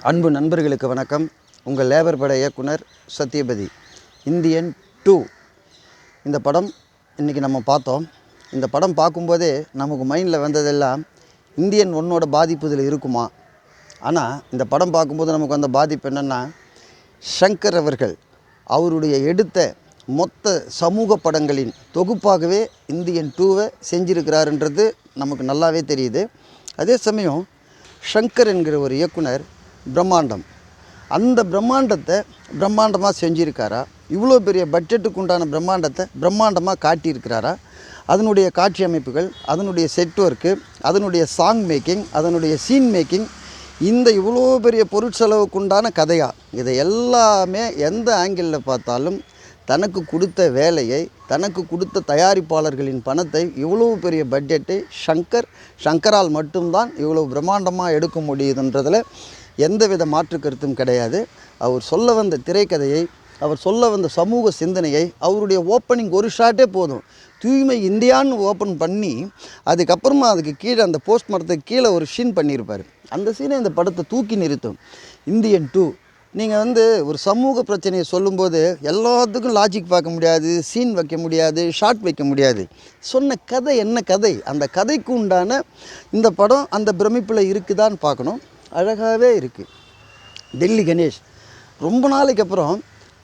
அன்பு நண்பர்களுக்கு வணக்கம். உங்கள் லேபர் பட இயக்குனர் சத்யபதி. இந்தியன் 2 இந்த படம் இன்றைக்கி நம்ம பார்த்தோம். இந்த படம் பார்க்கும்போதே நமக்கு மைண்டில் வந்ததெல்லாம் இந்தியன் 1ஓட பாதிப்பு இதில் இருக்குமா? ஆனால் இந்த படம் பார்க்கும்போது நமக்கு அந்த பாதிப்பு என்னென்னா, ஷங்கர் அவர்கள் அவருடைய எடுத்த மொத்த சமூக படங்களின் தொகுப்பாகவே இந்தியன் 2வை செஞ்சிருக்கிறாருன்றது நமக்கு நல்லாவே தெரியுது. அதே சமயம் ஷங்கர் என்கிற ஒரு இயக்குனர் பிரம்மாண்டம், அந்த பிரம்மாண்டத்தை பிரம்மாண்டமாக செஞ்சுருக்காரா? இவ்வளோ பெரிய பட்ஜெட்டுக்கு உண்டான பிரம்மாண்டத்தை பிரம்மாண்டமாக காட்டியிருக்கிறாரா? அதனுடைய காட்சி அமைப்புகள், அதனுடைய செட் ஒர்க்கு, அதனுடைய சாங் மேக்கிங், அதனுடைய சீன் மேக்கிங், இந்த இவ்வளோ பெரிய பொருட்செலவுக்கு உண்டான கதையா? இதை எல்லாமே எந்த ஆங்கிளில் பார்த்தாலும் தனக்கு கொடுத்த வேலையை, தனக்கு கொடுத்த தயாரிப்பாளர்களின் பணத்தை, இவ்வளோ பெரிய பட்ஜெட்டை ஷங்கரால் மட்டும்தான் இவ்வளோ பிரம்மாண்டமாக எடுக்க முடியுதுன்றதில் எந்தவித மாற்று கருத்தும் கிடையாது. அவர் சொல்ல வந்த திரைக்கதையை, அவர் சொல்ல வந்த சமூக சிந்தனையை, அவருடைய ஓப்பனிங் ஒரு ஷாட்டே போதும். தூய்மை இந்தியான்னு ஓப்பன் பண்ணி அதுக்கப்புறமா அதுக்கு கீழே அந்த போஸ்ட் மரத்துக்கு கீழே ஒரு சீன் பண்ணியிருப்பார். அந்த சீனை இந்த படத்தை தூக்கி நிறுத்தும். இந்தியன் 2 நீங்கள் ஒரு சமூக பிரச்சனையை சொல்லும்போது எல்லாத்துக்கும் லாஜிக் பார்க்க முடியாது, சீன் வைக்க முடியாது, ஷார்ட் வைக்க முடியாது. சொன்ன கதை என்ன கதை? அந்த கதைக்கு உண்டான இந்த படம் அந்த பிரமிப்பில் இருக்குதான்னு பார்க்கணும். அழகாகவே இருக்குது. டெல்லி கணேஷ் ரொம்ப நாளைக்கு அப்புறம்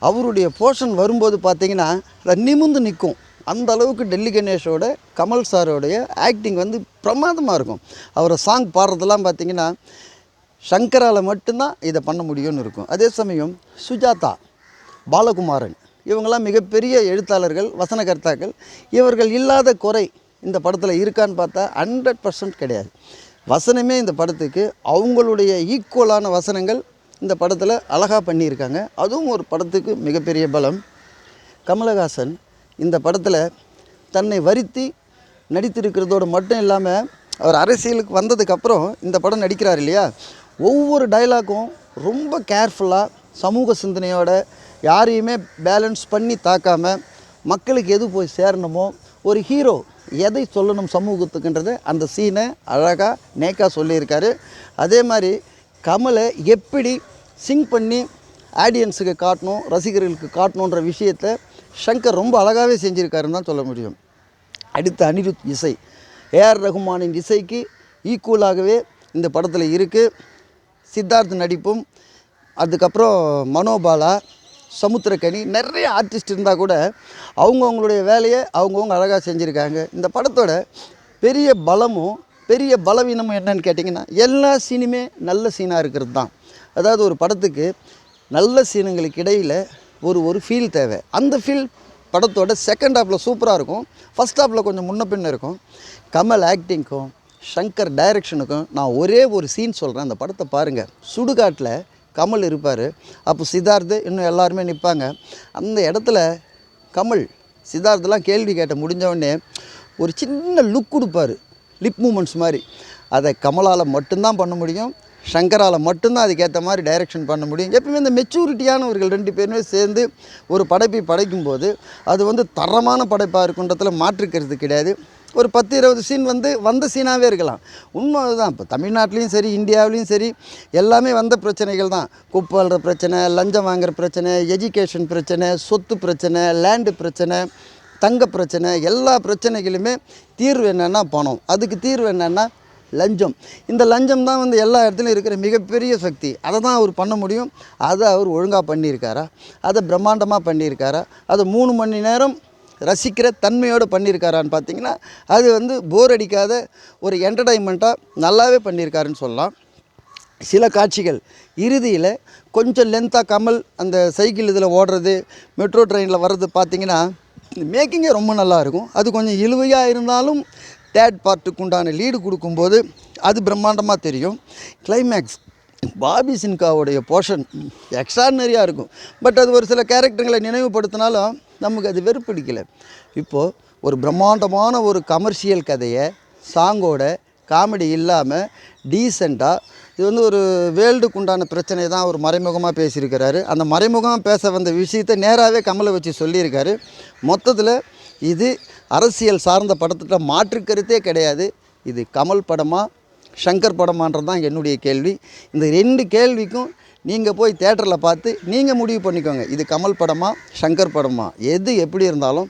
அவருடைய போர்ஷன் வரும்போது பார்த்திங்கன்னா அதை நிமிர்ந்து நிற்கும். அந்த அளவுக்கு டெல்லி கணேஷோட கமல் சாரோடைய ஆக்டிங் பிரமாதமாக இருக்கும். அவரை சாங் பாடுறதெல்லாம் பார்த்திங்கன்னா ஷங்கரால் மட்டும்தான் இதை பண்ண முடியும்னு இருக்கும். அதே சமயம் சுஜாதா, பாலகுமாரன், இவங்கெல்லாம் மிகப்பெரிய எழுத்தாளர்கள், வசனகர்த்தாக்கள். இவர்கள் இல்லாத குறை இந்த படத்தில் இருக்கான்னு பார்த்தா 100% கிடையாது. வசனமே இந்த படத்துக்கு அவங்களுடைய ஈக்குவலான வசனங்கள் இந்த படத்தில் அழகாக பண்ணியிருக்காங்க. அதுவும் ஒரு படத்துக்கு மிகப்பெரிய பலம். கமலஹாசன் இந்த படத்தில் தன்னை வருத்தி நடித்திருக்கிறதோடு மட்டும் இல்லாமல் அவர் அரசியலுக்கு வந்ததுக்கப்புறம் இந்த படம் நடிக்கிறார் இல்லையா, ஒவ்வொரு டைலாக்கும் ரொம்ப கேர்ஃபுல்லாக சமூக சிந்தனையோட யாரையுமே பேலன்ஸ் பண்ணி தாக்காமல் மக்களுக்கு எது போய் சேரணுமோ, ஒரு ஹீரோ எதை சொல்லணும் சமூகத்துக்குன்றதை அந்த சீனை அழகாக நேக்காக சொல்லியிருக்காரு. அதே மாதிரி கமலை எப்படி சிங் பண்ணி ஆடியன்ஸுக்கு காட்டணும், ரசிகர்களுக்கு காட்டணுன்ற விஷயத்தை ஷங்கர் ரொம்ப அழகாகவே செஞ்சுருக்காருன்னு தான் சொல்ல முடியும். அடுத்த அனிருத் இசை, ஏஆர் ரகுமானின் இசைக்கு ஈக்குவலாகவே இந்த படத்தில் இருக்குது. சித்தார்த் நடிப்பும், அதுக்கப்புறம் மனோபாலா, சமுத்திரக்கனி, நிறைய ஆர்டிஸ்ட் இருந்தால் கூட அவங்கவுங்களுடைய வேலையை அவங்கவுங்க அழகாக செஞ்சுருக்காங்க. இந்த படத்தோட பெரிய பலமும் பெரிய பலவீனமும் என்னன்னு கேட்டிங்கன்னா, எல்லா சீனுமே நல்ல சீனாக இருக்கிறது தான். அதாவது ஒரு படத்துக்கு நல்ல சீனுங்களுக்கு இடையில் ஒரு ஃபீல் தேவை. அந்த ஃபீல் படத்தோட செகண்ட் ஹாஃபில் சூப்பராக இருக்கும், ஃபஸ்ட் ஹாஃபில் கொஞ்சம் முன்ன பின்ன இருக்கும். கமல் ஆக்டிங்க்கும் ஷங்கர் டைரக்ஷனுக்கும் நான் ஒரே ஒரு சீன் சொல்கிறேன். அந்த படத்தை பாருங்கள். சுடுகாட்டில் கமல் இருப்பார், அப்போ சித்தார்த்து இன்னும் எல்லாருமே நிற்பாங்க. அந்த இடத்துல கமல் சித்தார்த்தெலாம் கேள்வி கேட்ட முடிஞ்சவொடனே ஒரு சின்ன லுக் கொடுப்பார், லிப் மூமெண்ட்ஸ் மாதிரி. அதை கமலால் மட்டும்தான் பண்ண முடியும், ஷங்கரால் மட்டும்தான் அதுக்கேற்ற மாதிரி டைரெக்ஷன் பண்ண முடியும். எப்பவுமே இந்த மெச்சூரிட்டியானவர்கள் 2 பேருமே சேர்ந்து ஒரு படைப்பை படைக்கும்போது அது தரமான படைப்பாக இருக்குன்றதுல மாற்றுக்கிறது கிடையாது. ஒரு 10-20 சீன் வந்த சீனாகவே இருக்கலாம். உண்மை அதுதான். இப்போ தமிழ்நாட்டிலையும் சரி, இந்தியாவிலையும் சரி, எல்லாமே வந்த பிரச்சனைகள் தான். குப்பல்ற பிரச்சனை, லஞ்சம் வாங்குகிற பிரச்சனை, எஜுகேஷன் பிரச்சனை, சொத்து பிரச்சனை, லேண்டு பிரச்சனை, தங்க பிரச்சனை, எல்லா பிரச்சனைகளுமே தீர்வு என்னென்னா பணம். அதுக்கு தீர்வு என்னென்னா லஞ்சம். இந்த லஞ்சம் தான் எல்லா இடத்துலையும் இருக்கிற மிகப்பெரிய சக்தி. அதை தான் அவர் பண்ண முடியும். அதை அவர் ஒழுங்காக பண்ணியிருக்காரா? அதை பிரம்மாண்டமாக பண்ணியிருக்காரா? அதை 3 மணி நேரம் ரசிக்கிற தன்மையோடு பண்ணியிருக்காரான்னு பார்த்தீங்கன்னா, அது போர் அடிக்காத ஒரு என்டர்டைன்மெண்ட்டாக நல்லாவே பண்ணியிருக்காருன்னு சொல்லலாம். சில காட்சிகள் இறுதியில் கொஞ்சம் லென்த்தாக கமல் அந்த சைக்கிள் இதில் ஓடுறது, மெட்ரோ ட்ரெயினில் வர்றது பார்த்திங்கன்னா மேக்கிங்கே ரொம்ப நல்லாயிருக்கும். அது கொஞ்சம் இழுவையாக இருந்தாலும் தேர்ட் பார்ட்டுக்கு உண்டான லீடு கொடுக்கும்போது அது பிரம்மாண்டமாக தெரியும். கிளைமேக்ஸ் பாபி சின்ஹாவுடைய போர்ஷன் எக்ஸ்ட்ரானரியாக இருக்கும். பட் அது ஒரு சில கேரக்டருங்களை நினைவுபடுத்தினாலும் நமக்கு அது வெறுப்பிடிக்கலை. இப்போது ஒரு பிரம்மாண்டமான ஒரு கமர்ஷியல் கதையை சாங்கோட காமெடி இல்லாமல் டீசெண்டாக, இது ஒரு வேர்ல்டுக்கு உண்டான பிரச்சனை தான் அவர் மறைமுகமாக பேசியிருக்கிறாரு. அந்த மறைமுகமாக பேச வந்த விஷயத்தை நேராகவே கமலை வச்சு சொல்லியிருக்காரு. மொத்தத்தில் இது அரசியல் சார்ந்த படத்திட்ட மாற்று கருத்தே கிடையாது. இது கமல் படமாக ஷங்கர் படமான்றது தான் என்னுடைய கேள்வி. இந்த 2 கேள்விக்கும் நீங்கள் போய் தேட்டரில் பார்த்து நீங்கள் முடிவு பண்ணிக்கோங்க. இது கமல் படமா, ஷங்கர் படமா, எது எப்படி இருந்தாலும்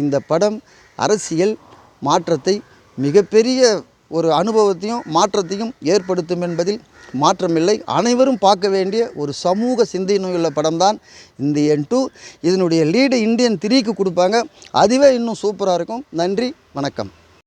இந்த படம் அரசியல் மாற்றத்தை மிகப்பெரிய ஒரு அனுபவத்தையும் மாற்றத்தையும் ஏற்படுத்தும் என்பதில் மாற்றமில்லை. அனைவரும் பார்க்க வேண்டிய ஒரு சமூக சிந்தனையுள்ள படம்தான் இந்தியன் 2. இதனுடைய லீடு இந்தியன் 3க்கு கொடுப்பாங்க. அதுவே இன்னும் சூப்பராக இருக்கும். நன்றி, வணக்கம்.